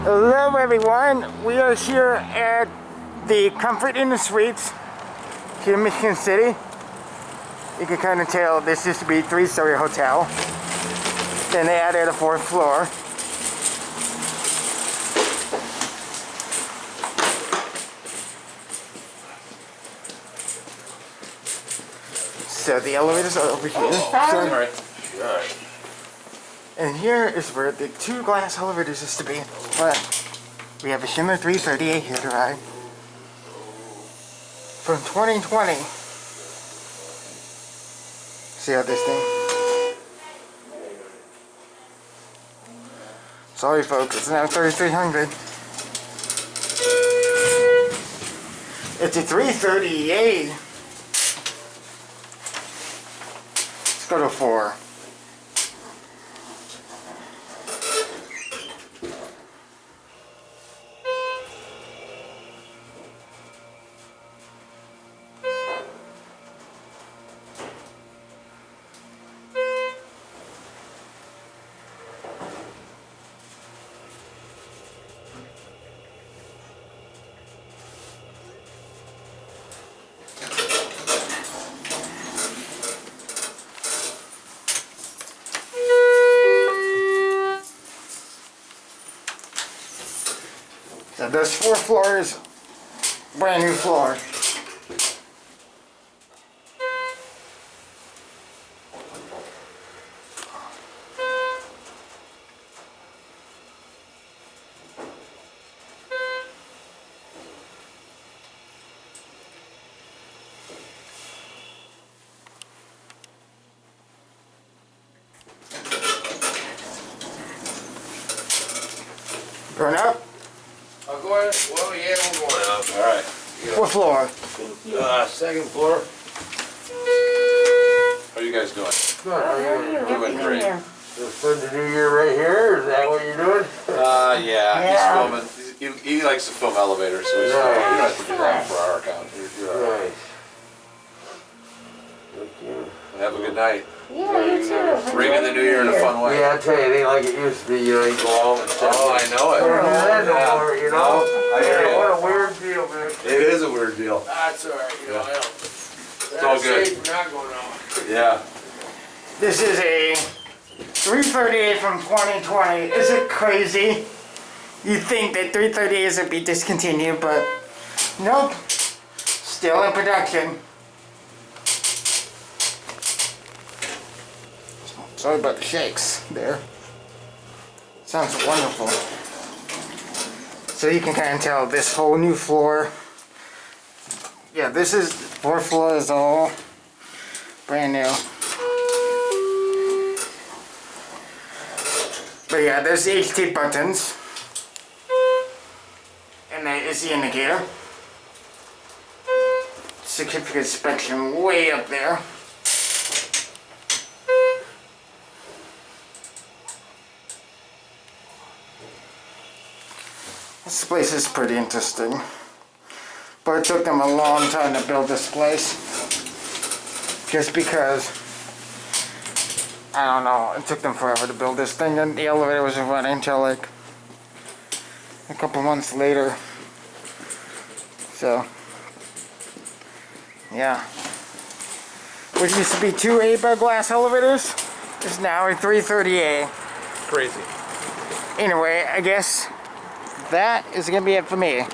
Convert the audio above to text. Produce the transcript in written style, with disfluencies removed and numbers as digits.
Hello everyone, we are here at the Comfort Inn and Suites here in Michigan City. You can kind of tell this used to be a 3-story hotel. Then they added a 4th floor. So the elevators are over here. Sorry. And here is where the 2 glass elevators used to be. But we have a Schindler 330A here to ride. From 2020. See how this thing? Sorry folks, it's now 3300. It's a 330A. Let's go to 4. So there's 4 floors, brand new floor. Going up? I'll go ahead. Well, yeah, we're going up. All right. What floor? 2nd floor. How are you guys doing? Good. How are you? Doing great. Just spend the new year right here? Is that what you're doing? Yeah. He's filming. He likes to film elevators, so he's filming. You don't have to do that for our account. You're all right. Nice. Thank you. Have a good night. Yeah, you too. Bring in the new year in a fun way. Yeah, I tell you, it ain't like it used to be. You know, you go home and stuff. Oh, I know it. Don't do that no more, you know? I hear you. What a weird deal, man. It is a weird deal. That's all right, you know, I don't. It's all good. Safe, we're not going out. Yeah. This is a 338 from 2020. Is it crazy? You'd think that 338s would be discontinued, but nope. Still in production. Sorry about the shakes there. Sounds wonderful. So you can kind of tell this whole new floor. Yeah, this is 4th floor is all brand new. But yeah, there's the HT buttons. And there is the indicator. Certificate inspection way up there. This place is pretty interesting. But it took them a long time to build this place. Just because, I don't know, it took them forever to build this thing, and the elevator wasn't running until like a couple months later. So, yeah. Which used to be 2 Abell glass elevators is now a 330A. Crazy. Anyway, I guess that is gonna be it for me.